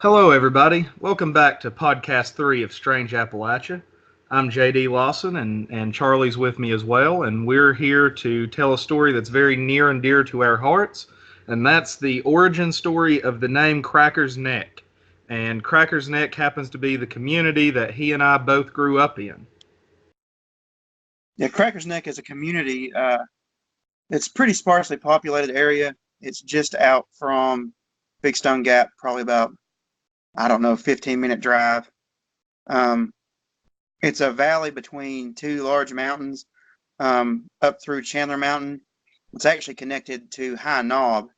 Hello, everybody. Welcome back to podcast 3 of Strange Appalachia. I'm JD Lawson, and Charlie's with me as well, and we're here to tell a story that's very near and dear to our hearts, and that's the origin story of the name Crackers Neck. And Crackers Neck happens to be the community that he and I both grew up in. Yeah, Crackers Neck is a community. It's a pretty sparsely populated area. It's just out from Big Stone Gap, probably about, I don't know, 15-minute drive. Um, it's a valley between two large mountains, up through Chandler Mountain. It's actually connected to High Knob.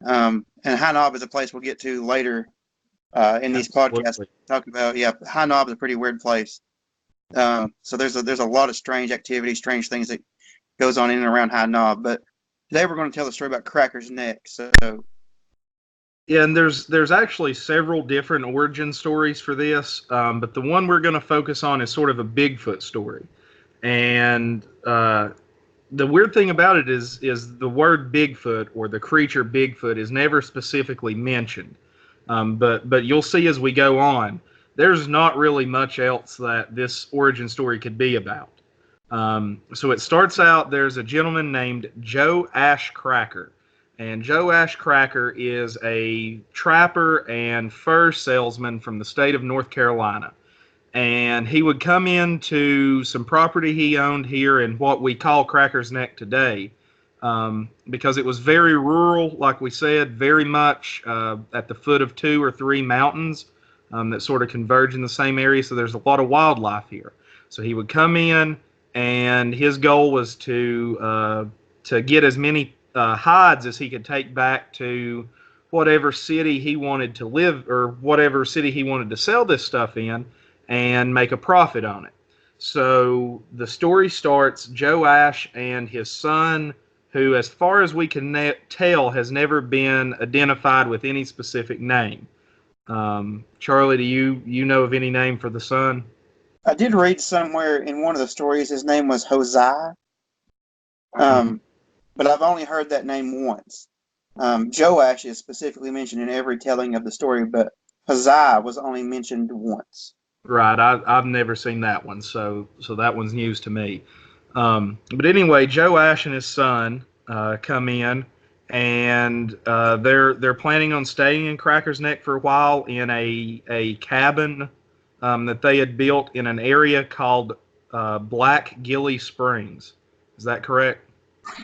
And High Knob is a place we'll get to later in these podcasts. Absolutely. Talk about, yeah, High Knob is a pretty weird place. So there's a lot of strange activity, strange things that goes on in and around High Knob. But today we're going to tell the story about Crackers Neck. So Yeah, and there's actually several different origin stories for this, but the one we're going to focus on is sort of a Bigfoot story. And the weird thing about it is the word Bigfoot or the creature Bigfoot is never specifically mentioned. But you'll see as we go on, there's not really much else that this origin story could be about. So it starts out, there's a gentleman named Joe Ash Cracker. And Joe Ash Cracker is a trapper and fur salesman from the state of North Carolina. And he would come into some property he owned here in what we call Crackers Neck today, because it was very rural, like we said, very much at the foot of two or three mountains that sort of converge in the same area. So there's a lot of wildlife here. So he would come in, and his goal was to get as many hides as he could take back to whatever city he wanted to live, or whatever city he wanted to sell this stuff in, and make a profit on it. So the story starts, Joe Ash and his son, who, as far as we can tell, has never been identified with any specific name. Charlie, do you know of any name for the son? I did read somewhere in one of the stories his name was Hosea, but I've only heard that name once. Joash is specifically mentioned in every telling of the story, but Hosea was only mentioned once. Right, I've never seen that one, so that one's news to me. But anyway, Joe Ash and his son come in, and they're planning on staying in Crackers Neck for a while in a cabin that they had built in an area called Black Gilly Springs. Is that correct?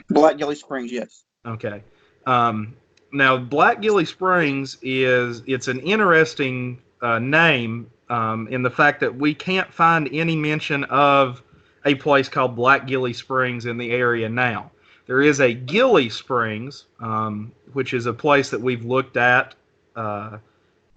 Black Gilly Springs, yes. Okay. Now, Black Gilly Springs it's an interesting name in the fact that we can't find any mention of a place called Black Gilly Springs in the area now. There is a Gilly Springs, which is a place that we've looked at. Of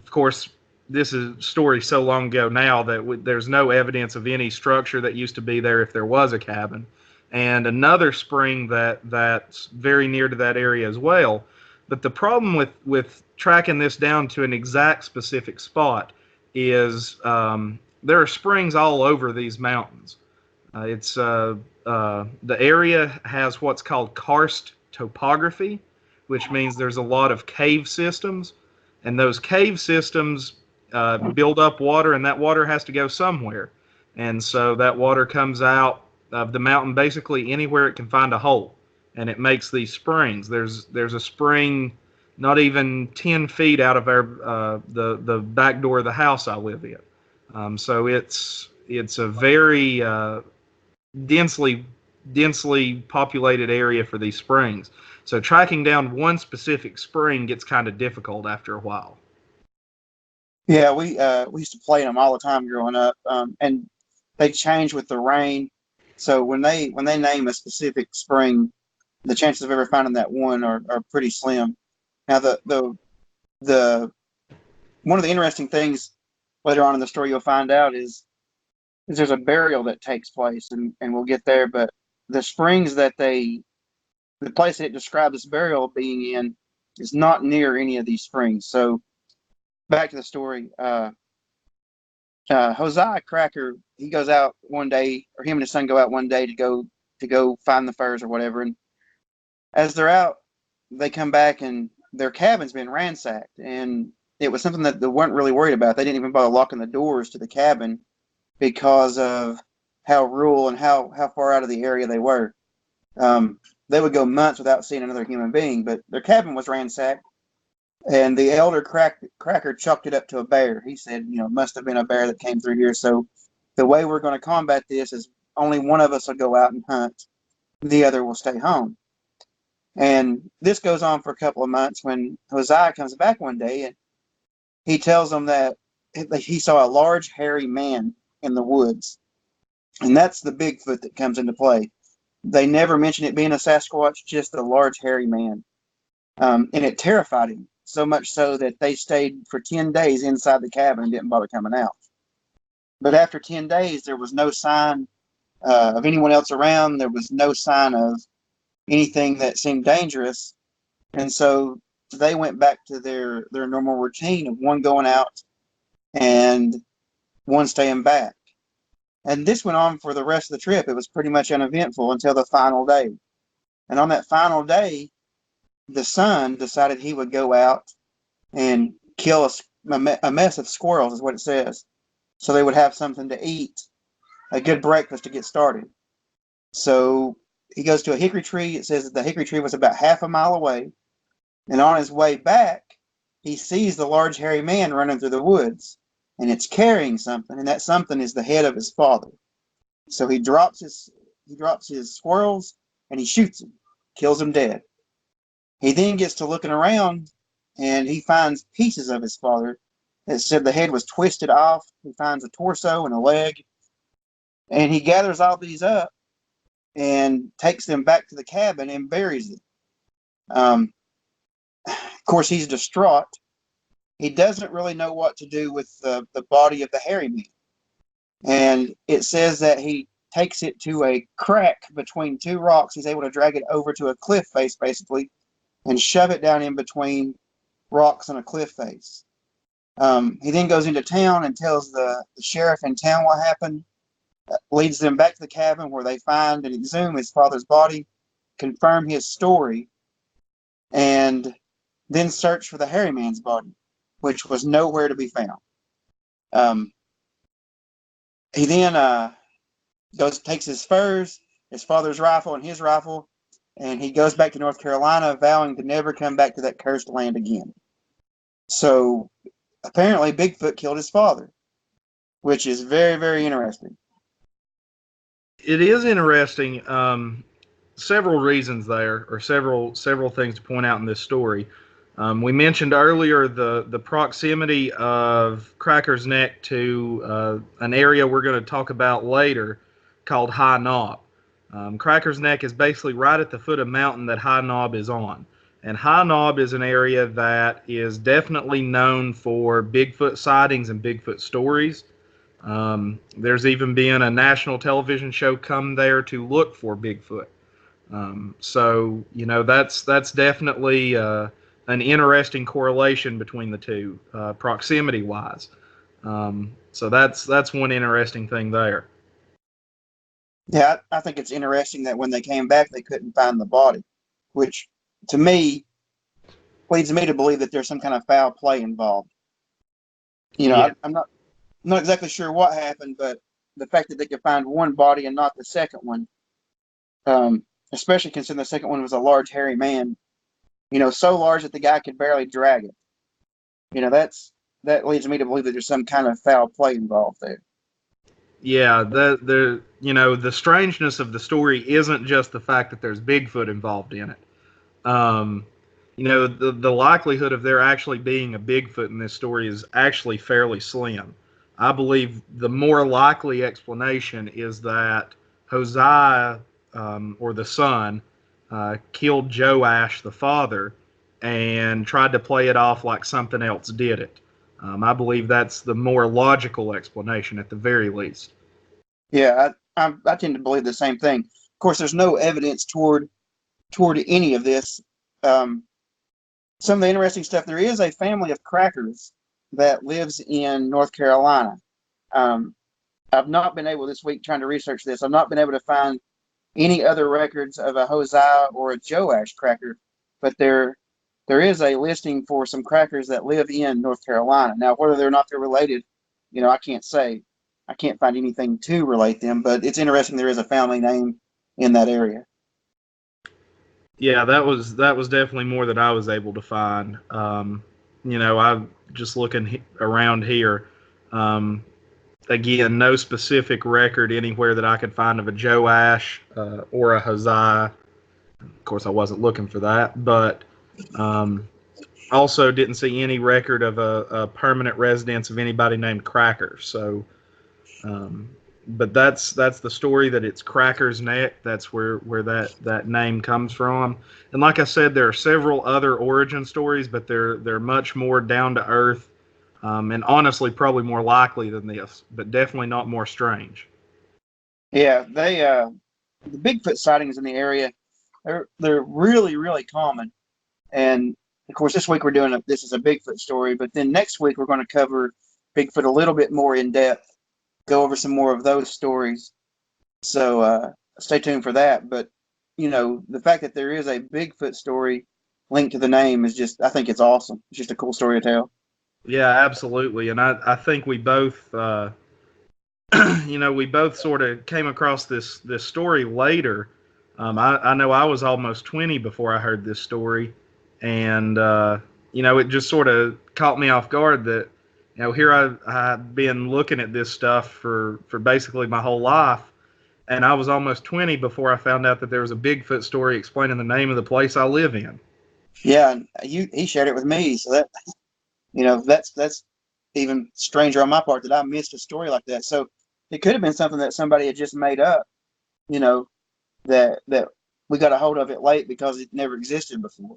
course, this is a story so long ago now that there's no evidence of any structure that used to be there if there was a cabin. And another spring that's very near to that area as well. But the problem with tracking this down to an exact specific spot is there are springs all over these mountains. The area has what's called karst topography, which means there's a lot of cave systems, and those cave systems build up water, and that water has to go somewhere. And so that water comes out of the mountain basically anywhere it can find a hole, and it makes these springs. There's a spring not even 10 feet out of the back door of the house I live in. So it's a very densely populated area for these springs. So tracking down one specific spring gets kind of difficult after a while. Yeah, we used to play them all the time growing up, and they change with the rain. So when they name a specific spring, the chances of ever finding that one are pretty slim. Now the one of the interesting things later on in the story you'll find out is there's a burial that takes place, and we'll get there. But the springs the place that it describes this burial being in is not near any of these springs. So back to the story. Hosea Cracker, he goes out one day, or him and his son go out one day to go find the furs or whatever. And as they're out, they come back and their cabin's been ransacked, and it was something that they weren't really worried about. They didn't even bother locking the doors to the cabin because of how rural and how far out of the area they were. They would go months without seeing another human being, but their cabin was ransacked, and the elder Cracker chalked it up to a bear. He said, must have been a bear that came through here. So the way we're going to combat this is only one of us will go out and hunt. The other will stay home. And this goes on for a couple of months when Hosea comes back one day and he tells them that he saw a large, hairy man in the woods. And that's the Bigfoot that comes into play. They never mention it being a Sasquatch, just a large, hairy man. And it terrified him, so much so that they stayed for 10 days inside the cabin and didn't bother coming out. But after 10 days, there was no sign of anyone else around. There was no sign of anything that seemed dangerous. And so they went back to their normal routine of one going out and one staying back. And this went on for the rest of the trip. It was pretty much uneventful until the final day. And on that final day, the son decided he would go out and kill a mess of squirrels, is what it says. So they would have something to eat, a good breakfast to get started. So he goes to a hickory tree. It says that the hickory tree was about half a mile away. And on his way back, he sees the large hairy man running through the woods. And it's carrying something, and that something is the head of his father. So he drops his squirrels and he shoots him, kills him dead. He then gets to looking around and he finds pieces of his father. It said the head was twisted off. He finds a torso and a leg. And he gathers all these up and takes them back to the cabin and buries it. Of course, he's distraught. He doesn't really know what to do with the body of the hairy man. And it says that he takes it to a crack between two rocks. He's able to drag it over to a cliff face, basically, and shove it down in between rocks and a cliff face. He then goes into town and tells the sheriff in town what happened, leads them back to the cabin where they find and exhume his father's body, confirm his story, and then search for the hairy man's body, which was nowhere to be found. He then takes his furs, his father's rifle, and his rifle, and he goes back to North Carolina, vowing to never come back to that cursed land again. So apparently Bigfoot killed his father, which is very, very interesting. It is interesting. Several reasons there, or several things to point out in this story. We mentioned earlier the proximity of Cracker's Neck to an area we're going to talk about later called High Knob. Cracker's Neck is basically right at the foot of the mountain that High Knob is on. And High Knob is an area that is definitely known for Bigfoot sightings and Bigfoot stories. There's even been a national television show come there to look for Bigfoot. So, that's definitely an interesting correlation between the two, proximity-wise. So that's one interesting thing there. Yeah, I think it's interesting that when they came back, they couldn't find the body, which to me leads me to believe that there's some kind of foul play involved. Yeah. I'm not exactly sure what happened, but the fact that they could find one body and not the second one, especially considering the second one was a large, hairy man, so large that the guy could barely drag it. That leads me to believe that there's some kind of foul play involved there. Yeah, the strangeness of the story isn't just the fact that there's Bigfoot involved in it. The likelihood of there actually being a Bigfoot in this story is actually fairly slim. I believe the more likely explanation is that Hosea, or the son, killed Joash, the father, and tried to play it off like something else did it. I believe that's the more logical explanation at the very least. Yeah, I tend to believe the same thing. Of course, there's no evidence toward any of this. Some of the interesting stuff, there is a family of crackers that lives in North Carolina. I've not been able this week trying to research this. I've not been able to find any other records of a Hosea or a Joash cracker, but there there is a listing for some crackers that live in North Carolina. Now, whether or not they're related, I can't say. I can't find anything to relate them, but it's interesting there is a family name in that area. Yeah, that was definitely more than I was able to find. I'm just looking around here. Um, Again, no specific record anywhere that I could find of a Joash or a Hosea. Of course, I wasn't looking for that, but um, also didn't see any record of a permanent residence of anybody named Cracker. So, um, but that's the story, that it's Cracker's Neck. That's where that name comes from. And like I said, there are several other origin stories, but they're much more down to earth, and honestly probably more likely than this, but definitely not more strange. Yeah, the Bigfoot sightings in the area, they're really, really common. And of course, this week we're doing this is a Bigfoot story, but then next week we're going to cover Bigfoot a little bit more in depth, go over some more of those stories. So stay tuned for that. But the fact that there is a Bigfoot story linked to the name is just, I think it's awesome. It's just a cool story to tell. Yeah, absolutely. And I think we both, we both sort of came across this story later. I know I was almost 20 before I heard this story, and it just sort of caught me off guard that here I've been looking at this stuff for basically my whole life, and I was almost 20 before I found out that there was a Bigfoot story explaining the name of the place I live in. Yeah, and he shared it with me, so that's even stranger on my part that I missed a story like that. So it could have been something that somebody had just made up, you know, that we got a hold of it late because it never existed before.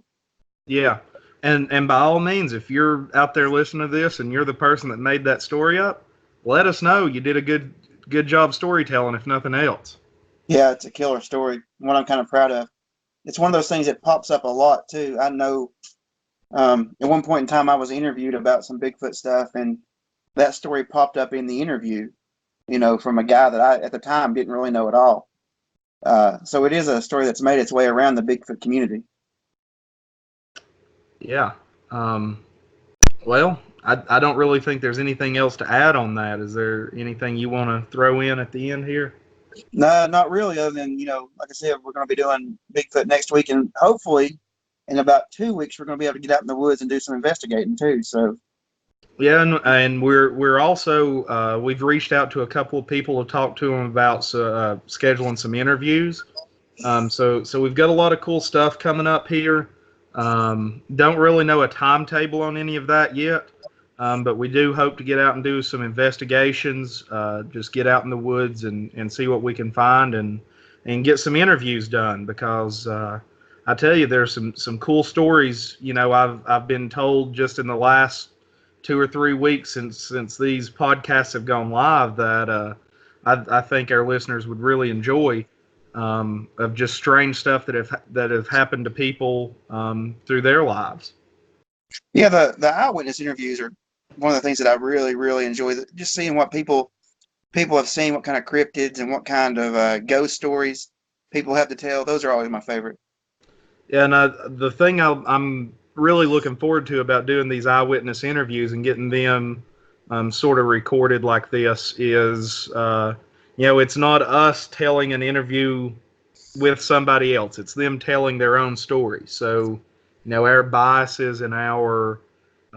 Yeah. And by all means, if you're out there listening to this and you're the person that made that story up, let us know. You did a good job storytelling, if nothing else. Yeah, it's a killer story. One I'm kind of proud of. It's one of those things that pops up a lot too. I know at one point in time I was interviewed about some Bigfoot stuff, and that story popped up in the interview, from a guy that I at the time didn't really know at all. So it is a story that's made its way around the Bigfoot Yeah. Um, well, I don't really think there's anything else to add on that. Is there anything you want to throw in at the end here? No, not really. Other than like I said, we're going to be doing Bigfoot next week, and hopefully, in about 2 weeks, we're going to be able to get out in the woods and do some investigating too. So, Yeah, and we're also we've reached out to a couple of people to talk to them about scheduling some interviews. So we've got a lot of cool stuff coming up here. Don't really know a timetable on any of that yet, but we do hope to get out and do some investigations. Just get out in the woods and see what we can find and get some interviews done, because I tell you, there's some cool stories. I've been told just in the last 2 or 3 weeks since these podcasts have gone live that I think our listeners would really enjoy, of just strange stuff that have happened to people through their lives. yeah, the eyewitness interviews are one of the things that I really, really enjoy. Just seeing what people have seen, what kind of cryptids and what kind of ghost stories people have to tell. Those are always my favorite. Yeah, and the thing I'm really looking forward to about doing these eyewitness interviews and getting them sort of recorded like this is, it's not us telling an interview with somebody else. It's them telling their own story. So, our biases and our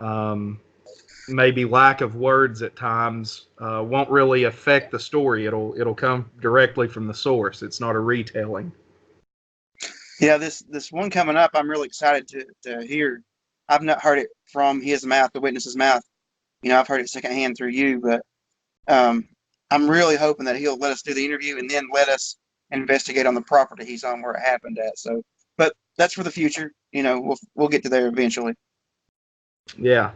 um, maybe lack of words at times won't really affect the story. It'll come directly from the source. It's not a retelling. Yeah, this one coming up, I'm really excited to hear. I've not heard it from his mouth, the witness's mouth. I've heard it secondhand through you, but um, I'm really hoping that he'll let us do the interview and then let us investigate on the property he's on where it happened at. So, but that's for the future. We'll get to there eventually. Yeah.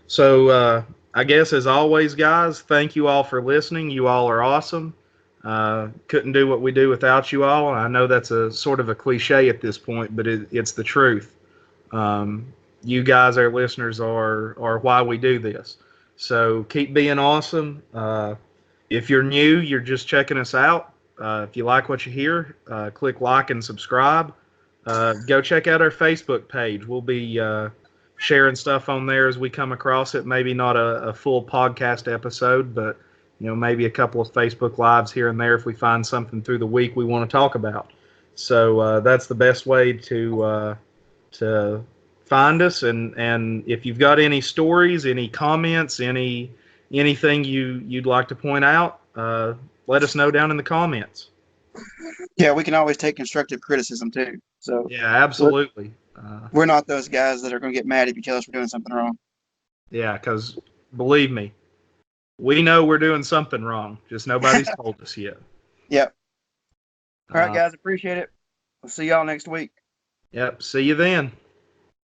So I guess, as always, guys, thank you all for listening. You all are awesome. Couldn't do what we do without you all. I know that's a sort of a cliche at this point, but it's the truth. You guys, our listeners, are why we do this. So keep being awesome. If you're new, you're just checking us out. If you like what you hear, click like and subscribe. go check out our Facebook page. We'll be sharing stuff on there as we come across it. Maybe not a full podcast episode, but maybe a couple of Facebook lives here and there if we find something through the week we want to talk about. So that's the best way to find us. And if you've got any stories, any comments, anything you'd like to point out, let us know down in the comments. Yeah, we can always take constructive criticism too. So Yeah, absolutely. we're not those guys that are going to get mad if you tell us we're doing something wrong. Yeah, because believe me, we know we're doing something wrong. Just nobody's told us yet. Yep. All right, guys, appreciate it. We'll see y'all next week. Yep. See you then.